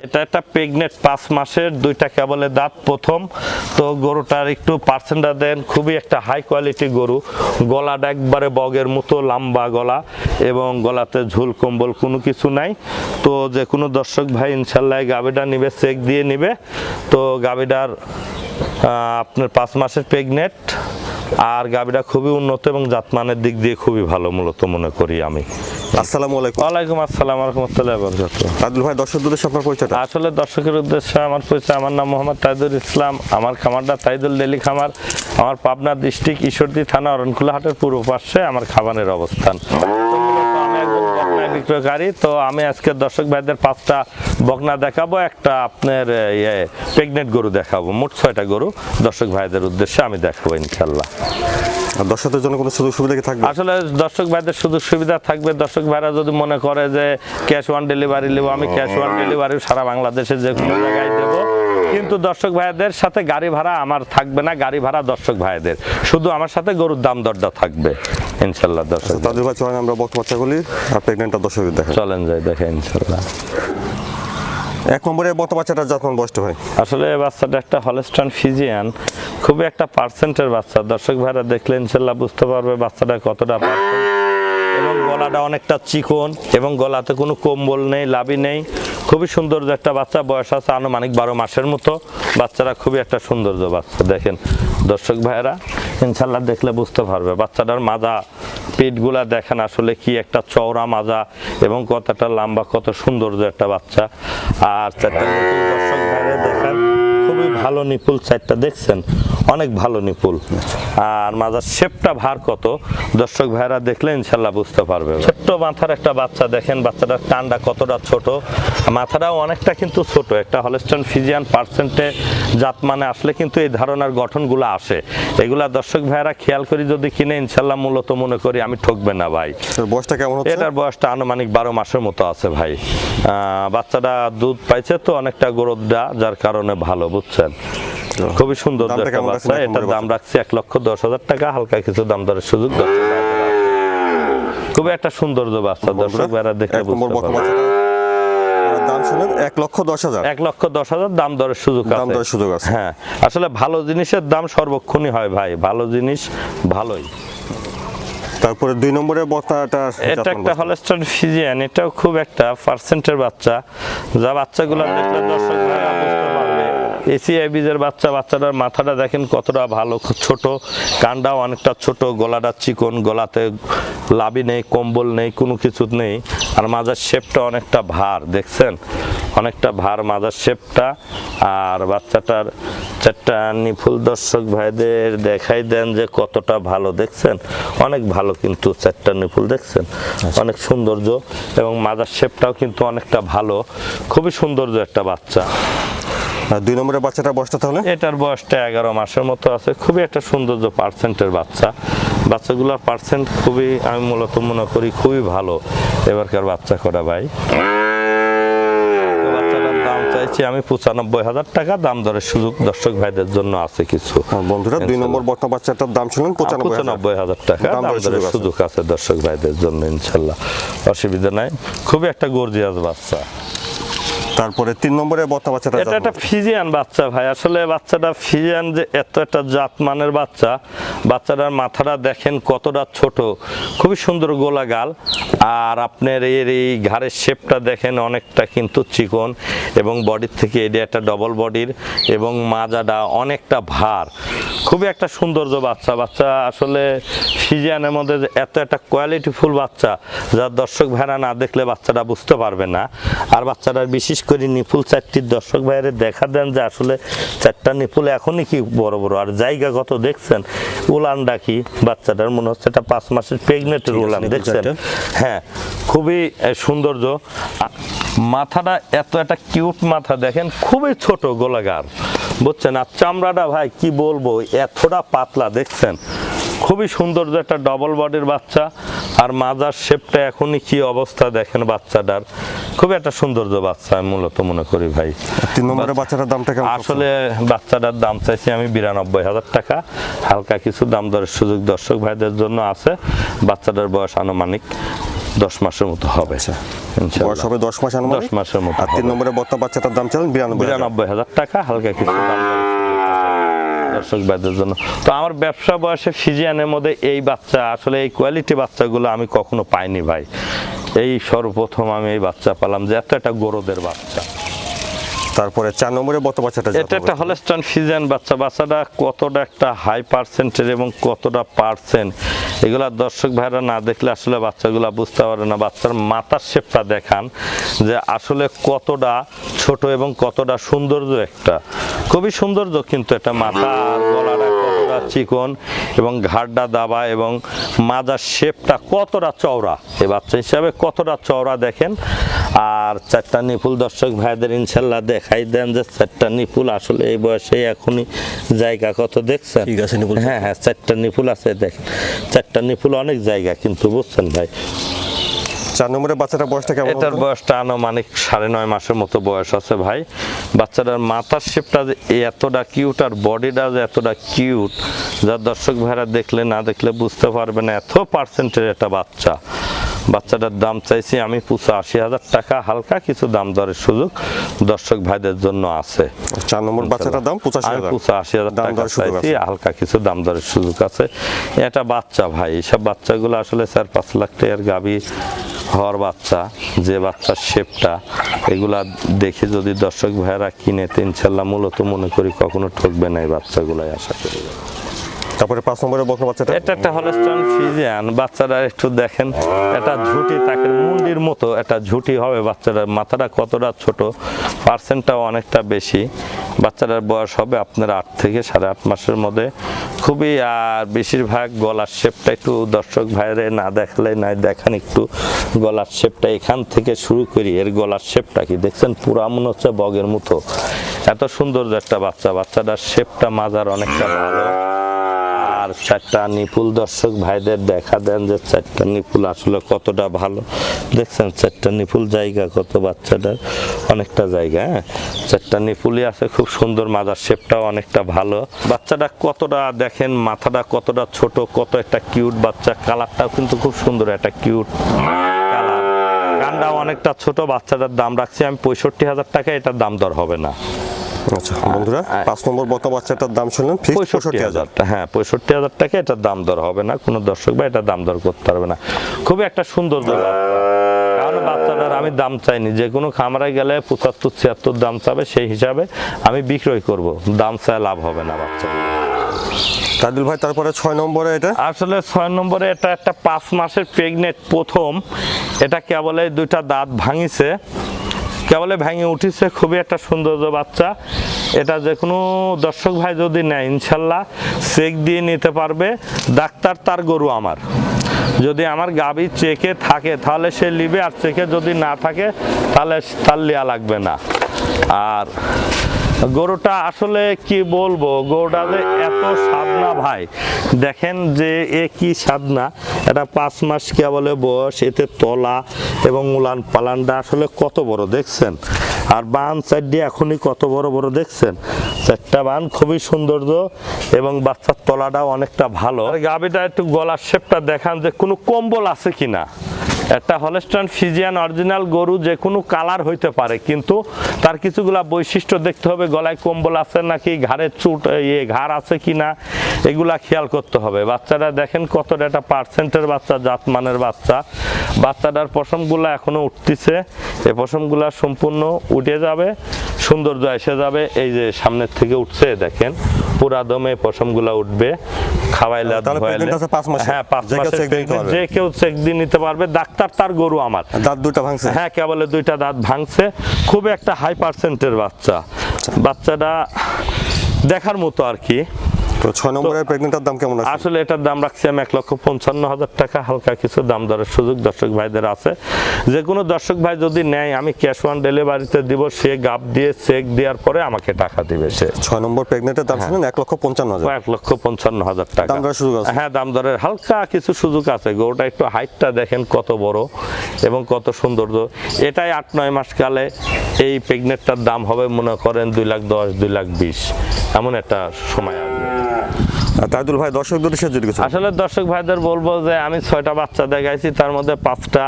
এটা একটা প্রেগনেন্ট 5 মাসের, 2টা কেবলে দাঁত প্রথম। তো গরুটার একটু পার্সেন্টটা দেন, খুবই একটা হাই কোয়ালিটি গরু। গলাটা একবারে বগের মতো লম্বা গলা এবং গলাতে ঝুল কম্বল কোনো কিছু নাই। তো যে কোনো দর্শক ভাই ইনশাল্লাহ গাভীটা নিবে, চেক দিয়ে নিবে। তো গাভীটার আপনার 5 মাসের প্রেগনেন্ট, আর গাভীটা খুবই উন্নত এবং জাতমানের দিক দিয়ে খুবই ভালো মূলত মনে করি আমি। আসসালামু আলাইকুম। ওয়ালাইকুম আসসালাম ওয়া রাহমাতুল্লাহি ওয়া বারাকাতুহু। আব্দুল ভাই, দর্শকদের উদ্দেশ্যে আপনার পরিচয়টা? আসলে দর্শকের উদ্দেশ্যে আমার পরিচয়, আমার নাম মোহাম্মদ তাইদুল ইসলাম। আমার খামারটা তাইদুল ডেলি খামার। আমার পাবনা ডিস্ট্রিক্ট ঈশ্বরদী থানা অরণকুলা হাটের পূর্ব পাশে আমার খামারের অবস্থান। আমি একজন বকনা বিক্রয়কারী। তো আমি আজকে দর্শক ভাইদের 5টা বকনা দেখাবো, একটা আপনার প্রেগনেন্ট গরু দেখাবো। মোট 6টা গরু দর্শক ভাইদের উদ্দেশ্যে আমি দেখাবো ইনশাল্লাহ। দর্শকদের জন্য কোনো সুযোগ সুবিধা কি থাকবে? আসলে দর্শক ভাইদের সুযোগ সুবিধা থাকবে। দর্শক ভাইরা যদি মনে করে যে ক্যাশ অন ডেলিভারি নেব, আমি ক্যাশ অন ডেলিভারি সারা বাংলাদেশে যে কোনো জায়গায় দেবো। কিন্তু দর্শক ভাইদের সাথে গাড়ি ভাড়া আমার থাকবে না, গাড়ি ভাড়া দর্শক ভাইদের। শুধু আমার সাথে গরুর দাম দরটা থাকবে ইনশাল্লাহ। দর্শক তাদের ভাই চলেন আমরা বকনা বাচ্চাগুলি আর প্রেগনেন্টটা দর্শকদের দেখাই। চলেন যাই দেখে ইনশাল্লাহ। 1 নম্বরে বকনা বাচ্চাটার জাতমান বয়সটা ভাই? আসলে বাচ্চাটা একটা হলস্টাইন ফ্রিজিয়ান, খুবই একটা পার্সেন্টের বাচ্চা। দর্শক ভাইরা দেখলে ইনশাল্লাহ বুঝতে পারবে বাচ্চাটা কতটা পার্সেন্ট। এবং গলাটা অনেকটা চিকন এবং গলাতে কোনো কম্বল নেই, লাভি নেই। খুবই সৌন্দর্য একটা বাচ্চা। বয়স আছে আনুমানিক 12 মাসের মতো। বাচ্চারা খুবই একটা সৌন্দর্য বাচ্চা। দেখেন দর্শক ভাইরা ইনশাল্লাহ দেখলে বুঝতে পারবে। বাচ্চাটার মাজা পেটগুলা দেখেন, আসলে কি একটা চওড়া মাজা এবং কতটা লম্বা, কত সৌন্দর্য একটা বাচ্চা। আর 4টা নিপুল দর্শক ভাইরা দেখেন, খুবই ভালো নিপুল 4টা, দেখছেন অনেক ভালো নিপুল। আর মাজার শেপটা ভার কত দর্শক ভাইরা দেখলে ইনশাল্লাহ বুঝতে পারবে। ছোট্ট মাথার একটা বাচ্চা, দেখেন বাচ্চাটার কানটা কতটা ছোট, মাথাটাও অনেকটা কিন্তু ছোট। একটা হলস্টাইন ফ্রিজিয়ান পার্সেন্টে জাতমানে আসলে কিন্তু এই ধারণার গঠনগুলো আসে। এগুলা দর্শক ভাইরা খেয়াল করি যদি কিনে ইনশাল্লাহ মূলত মনে করি আমি ঠকবে না ভাই। বয়সটা কেমন হচ্ছে? এটার বয়সটা আনুমানিক 12 মাসের মতো আছে ভাই। বাচ্চাটা দুধ পাইছে তো অনেকটা গরুটা, যার কারণে ভালো, বুঝছেন। খুবই সুন্দর একটা বাচ্চা। এটার দাম রাখছি 1,10,000 টাকা। হালকা কিছু দাম দরের সুযোগ দর্শক ভাইদের আছে। খুবই একটা সৌন্দর্য বাচ্চা, দর্শক ভাইরা দেখে বুঝতে পারবে। দাম শুনেন 1,10,000। 1,10,000 দাম দরের সুযোগ আছে। দাম দরের সুযোগ আছে। হ্যাঁ, আসলে ভালো জিনিসের দাম সর্বক্ষণই হয় ভাই। ভালো জিনিস ভালোই। তারপরে 2 নম্বরে বকনাটা, এটা একটা হলস্টাইন ফ্রিজিয়ান। এটাও খুব একটা পার্সেন্টের বাচ্চা। যা বাচ্চাগুলো দেখলে দর্শক ভাইরা বুঝতে পারবে এসিআই বীজের বাচ্চা। বাচ্চাটার মাথাটা দেখেন কতটা ভালো, ছোট, কানটাও অনেকটা ছোট, গলাটা চিকন, গলাতে লাভি নেই, কম্বল নেই, কোনো কিছু নেই। আর মাজার শেপটা অনেকটা ভার, দেখছেন অনেকটা ভার মাজার শেপটা। আর বাচ্চাটার 4টা নিপুল দর্শক ভাইদের দেখাই দেন যে কতটা ভালো, দেখছেন অনেক ভালো কিন্তু 4টা নিপুল, দেখছেন অনেক সৌন্দর্য এবং মাজার শেপটাও কিন্তু অনেকটা ভালো। খুবই সৌন্দর্য একটা বাচ্চা। 2 নম্বরের বাচ্চাটা বয়সটা তাহলে? এটার বয়সটা 11 মাসের মতো আছে। খুবই একটা সৌন্দর্য পার্সেন্টের বাচ্চা। বাচ্চাগুলোর পার্সেন্ট খুবই, আমি মূলত মনে করি খুবই ভালো এবারকার বাচ্চা করা ভাই। বাচ্চাটার দাম চাইছি আমি 95,000 টাকা। দাম দরের সুযোগ দর্শক ভাইদের জন্য আছে কিছু। বন্ধুরা 2 নম্বর বকনা বাচ্চাটার দাম শুনলেন 95,000 টাকা। দাম দরের সুযোগ আছে দর্শক ভাইদের জন্য ইনশাল্লাহ, অসুবিধা নাই। খুবই একটা গর্জিয়াস বাচ্চা। তারপরে 3 নম্বরে বকনা বাচ্চাটা, এটা একটা ফ্রিজিয়ান বাচ্চা ভাই। আসলে বাচ্চাটা ফ্রিজিয়ান যে এত একটা জাতমানের বাচ্চা। বাচ্চাটার মাথাটা দেখেন কতটা ছোট, খুবই সুন্দর গোলাগাল। আর আপনার এর এই ঘাড়ের শেপটা দেখেন অনেকটা কিন্তু চিকন এবং বডির থেকে এটা একটা ডবল বডির এবং মাজাটা অনেকটা ভার। খুবই একটা সৌন্দর্য বাচ্চা। বাচ্চা আসলে ফ্রিজিয়ানের মধ্যে এত একটা কোয়ালিটিফুল বাচ্চা, যা দর্শক ভাইরা না দেখলে বাচ্চাটা বুঝতে পারবে না। আর বাচ্চাটার বিশেষ করে নিপুল 4টির দর্শক ভাইয়ের দেখা দেন যে আসলে 4টা নিপুল এখনই কি বড় বড়। আর জায়গাগত দেখছেন উলানটা কি বাচ্চাটার, মনে হচ্ছে এটা 5 মাসের প্রেগনেন্টের উলান, দেখছেন। হ্যাঁ, খুবই সৌন্দর্য। মাথাটা এত একটা কিউট মাথা, দেখেন খুবই ছোট গোলাকার, বুঝছেন। আর চামড়াটা ভাই কি বলবো, এতটা পাতলা, দেখছেন খুবই সৌন্দর্য একটা ডবল বডির বাচ্চা। আর মাজার শেপটা এখনই কি অবস্থা দেখেন বাচ্চাটার, খুবই একটা সৌন্দর্য বাচ্চা আমি মূলত মনে করি ভাই। 3 নম্বরের বাচ্চাটার দামটা কেমন? আসলে বাচ্চাটার দাম চাইছি আমি 92,000 টাকা। হালকা কিছু দাম দরের সুযোগ দর্শক ভাইদের জন্য আছে। বাচ্চাটার বয়স আনুমানিক 10 মাসের মতো হবে বয়স ইনশাআল্লাহ। হবে 10 মাস আনুমানিক। 10 মাসের মতো আর 3 নম্বরে বর্তমান বাচ্চাটার দাম চাইলেন 92,000 টাকা, হালকা কিছু দাম দর্শক ভাইদের জন্য। তো আমার ব্যবসা বয়সে ফিজিয়ানের মধ্যে এই বাচ্চা, আসলে এই কোয়ালিটি বাচ্চাগুলো আমি কখনো পাইনি ভাই। এই সর্বপ্রথম আমি এই বাচ্চা পেলাম যে এত একটা গরুদের বাচ্চা। তারপরে 4 নম্বরে বর্তমান বাচ্চাটা এটা একটা হলস্টাইন ফিজিয়ান বাচ্চা। বাচ্চাটা কতটা একটা হাই পার্সেন্টের এবং কতটা পার্সেন্ট, এগুলা দর্শক ভাইরা না দেখলে আসলে বাচ্চাগুলা বুঝতে পারে না। বাচ্চার মাথার শেপটা দেখান যে আসলে কতটা ছোট এবং কতটা সৌন্দর্য, একটা খুবই সৌন্দর্য কিন্তু এটা মাথা আর গলাটা কতটা চিকন এবং ঘাড়টা দাবা এবং মাজার শেপটা কতটা চওড়া, এই বাচ্চা হিসাবে কতটা চওড়া দেখেন। আর 4টা নিপুল দর্শক ভাইদের ইনশাল্লাহ দেখাই দেন যে 4টা নিপুল আসলে এই বয়সে এখনই জায়গা কত দেখছেন। ঠিক আছে, নিপুল। হ্যাঁ হ্যাঁ 4টা নিপুল আছে দেখেন, 4টা নিপুল অনেক জায়গা কিন্তু বুঝছেন ভাই। 4 নম্বরে বাচ্চাটার বয়সটা কেমন? এটার বয়সটা আনুমানিক 9.5 মাসের মতো বয়স আছে ভাই। বাচ্চাটার মাথার শেপটা যে এতটা কিউট আর বডিটা যে এতটা কিউট, যা দর্শক ভাইরা দেখলে না দেখলে বুঝতে পারবে না, এত পার্সেন্টের একটা বাচ্চা। বাচ্চাটার দাম চাইছি আমি 85,000 টাকা, হালকা কিছু দাম দরের সুযোগ দর্শক ভাইদের জন্য আছে। 4 নম্বর বাচ্চাটার দাম 85,000 85,000 টাকা চাইছি, হালকা কিছু দাম দরের সুযোগ আছে। এটা বাচ্চা ভাই, এইসব বাচ্চাগুলো আসলে 4-5 লাখ টাকার গাভী হওয়ার বাচ্চা, যে বাচ্চার শেপটা এগুলা দেখে যদি দর্শক ভাইয়েরা কিনে তো ইনশাল্লাহ মূলত মনে করি কখনো ঠকবে না এই বাচ্চাগুলাই, আশা করি। তারপরে 5 নম্বরে বকনা বাচ্চাটা এটা একটা হলস্টাইন ফিজিয়ান। বাচ্চারা একটু দেখেন, এটা ঝুটি তাকে মুন্ডির মতো একটা ঝুটি হবে। বাচ্চাটার মাথাটা কতটা ছোট, পার্সেন্টটাও অনেকটা বেশি। বাচ্চাটার বয়স হবে আপনার 8 থেকে 8.5 মাসের মধ্যে। খুবই আর বেশিরভাগ গলার শেপটা একটু দর্শক ভাইরে না দেখালে নাই দেখান, একটু গলার শেপটা এখান থেকে শুরু করি। এর গলার শেপটা কি দেখছেন, পুরা মনে হচ্ছে বগের মতো, এত সুন্দর একটা বাচ্চা। বাচ্চাটার শেপটা মাজার অনেকটা ভালো। আর 4টা নিপুল দর্শক ভাইদের দেখা দেন যে 4টা নিপুল আসলে কতটা ভালো দেখছেন। 4টা নিপুল জায়গা কত বাচ্চাটার, অনেকটা জায়গা। হ্যাঁ 4টা নিপুলই আছে, খুব সুন্দর, মাজার শেপটাও অনেকটা ভালো। বাচ্চাটা কতটা দেখেন, মাথাটা কতটা ছোট, কত একটা কিউট বাচ্চা। কালারটাও কিন্তু খুব সুন্দর, একটা কিউট কালার। কানটাও অনেকটা ছোট। বাচ্চাটার দাম রাখছি আমি 65,000 টাকা, এটার দাম দর হবে না। আচ্ছা বন্ধুরা, 5 নম্বর বকনা বাচ্চাটার দাম শুনলেন, ফিক্স 65,000। হ্যাঁ 65,000 টাকা, এটার দাম দর হবে না। কোনো দর্শক ভাই এটা দাম দর করতে পারবে না। খুবই একটা সুন্দর বাচ্চা, কারণ বাচ্চাটার আমি দাম চাইনি। যে কোনো খামারে গেলে 75-76 দাম চাবে, সেই হিসাবে আমি বিক্রয় করব, দাম চাই লাভ হবে না বাচ্চা। তাদিল ভাই তারপরে 6 নম্বরে এটা আসলে 6 নম্বরে এটা একটা 5 মাসের প্রেগনেন্ট প্রথম। এটা কেবল 2টা দাঁত ভাঙিছে, কেবলে ভেঙে উঠিছে। খুবই একটা সৌন্দর্য বাচ্চা। এটা যে কোনো দর্শক ভাই যদি নেয় ইনশাল্লাহ চেক দিয়ে নিতে পারবে। ডাক্তার তার গরু আমার, যদি আমার গাভী চেকে থাকে তাহলে সে নিবে, আর চেকে যদি না থাকে তাহলে তার লিয়া লাগবে না। আর গরুটা আসলে কি বলবো, গরুটা যে এত সাধনা ভাই, দেখেন যে এ কি সাধনা। এটা 5 মাস কেবলে বয়স, এতে তলা এবং উলান পালানটা আসলে কত বড় দেখছেন। আর বান সাইড এখনই কত বড় বড় দেখছেন, 4টা বান খুবই সৌন্দর্য এবং বাচ্চার তলাটাও অনেকটা ভালো। গাভীটা একটু গলার শেপটা দেখান যে কোনো কম্বল আছে কিনা। একটা হলস্টাইন ফিজিয়ান অরিজিনাল গরু যে কোনো কালার হইতে পারে, কিন্তু তার কিছুগুলা বৈশিষ্ট্য দেখতে হবে। গলায় কম্বল আছে নাকি, ঘাড়ে চুট ঘাড় আছে কিনা, এগুলা খেয়াল করতে হবে। বাচ্চাটা দেখেন কতটা একটা পার্সেন্টের বাচ্চা, জাতমানের বাচ্চা। বাচ্চাটার পশমগুলা এখনো উঠতেছে, এই পশমগুলা সম্পূর্ণ উঠে যাবে, সৌন্দর্য এসে যাবে। এই যে সামনের থেকে উঠছে দেখেন, পুরা দমে পশমগুলা উঠবে। খাওয়াইলে হ্যাঁ 5 মাসের যে কেউ চেক দিয়ে নিতে পারবে। ডাক্তার তার গরু আমার। দাঁত 2টা ভাঙছে? হ্যাঁ কেবল 2টা দাঁত ভাঙছে। খুবই একটা হাই পার্সেন্টের বাচ্চা। বাচ্চাটা দেখার মতো আর কি। তো 6 নম্বরের প্রেগন্যান্টের দাম কেমন আছে? আসলে এটার দাম রাখছি আমি 1,55,000 টাকা, হালকা কিছু দাম দরের সুযোগ দর্শক ভাইদের আছে। যে কোনো দর্শক ভাই যদি নেয় আমি ক্যাশ অন ডেলিভারিতে দিব। সে গাব দিয়ে চেক দেওয়ার পরে আমাকে টাকা দিবে সে। 6 নম্বর প্রেগন্যান্টের দাম শুনুন 1,55,000। 1,55,000 টাকা দাম দরের সুযোগ আছে? হ্যাঁ দাম দরের হালকা কিছু সুযোগ আছে। গরুটা একটু হাইটটা দেখেন কত বড় এবং কত সৌন্দর্য। এটাই 8-9 মাস কালে এই প্রেগনেন্টটার দাম হবে মনে করেন 2,10,000 2,20,000 এমন একটা সময় আসবে। তাইদুল ভাই দর্শকদের উদ্দেশ্যে যদি কিছু আসলে দর্শক ভাইদের বলবো যে আমি 6টা বাচ্চা দেখাইছি, তার মধ্যে 5টা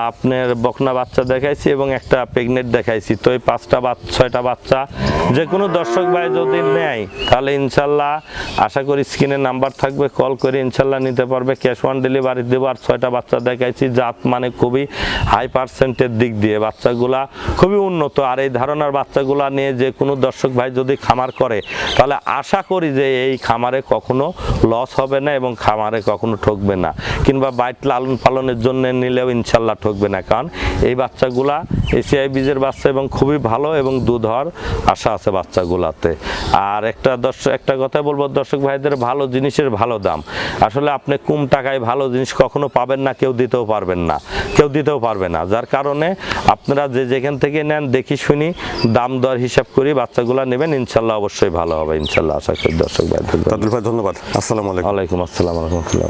আপনার বকনা বাচ্চা দেখাইছি এবং একটা প্রেগনেন্ট দেখাইছি। তো এই 6টা বাচ্চা যে কোনো দর্শক ভাই যদি নেয় তাহলে ইনশাল্লাহ আশা করি স্ক্রিনে নাম্বার থাকবে, কল করে ইনশাল্লাহ নিতে পারবে, ক্যাশ অন ডেলিভারি দেবো। আর 6টা বাচ্চা দেখাইছি, জাত মানে খুবই হাই পার্সেন্টের দিক দিয়ে বাচ্চাগুলা খুবই উন্নত। আর এই ধারণার বাচ্চাগুলা নিয়ে যে কোনো দর্শক ভাই যদি খামার করে তাহলে আশা করি যে এই খামারে কখনো লস হবে না এবং খামারে কখনো ঠকবে না, কিংবা বাইট লালন পালনের জন্য নিলেও ইনশাল্লাহ ঠকবে না, কারণ এই বাচ্চাগুলা এশিয়াই বীজের বাচ্চা এবং খুবই ভালো এবং দুধ হওয়ার আশা আছে বাচ্চাগুলাতে। আর একটা কথা বলবো দর্শক ভাইদের, ভালো জিনিসের ভালো দাম। আসলে আপনি কম টাকায় ভালো জিনিস কখনো পাবেন না, কেউ দিতেও পারবে না, যার কারণে আপনারা যে যেখান থেকে নেন দেখি শুনি দাম দর হিসাব করি বাচ্চাগুলা নেবেন, ইনশাল্লাহ অবশ্যই ভালো হবে ইনশাল্লাহ আশা করি দর্শক ভাইদের। তাইদুল ভাই ধন্যবাদ, আসসালামু আলাইকুম। ওয়ালাইকুম আসসালাম রহমতুল্লাহ।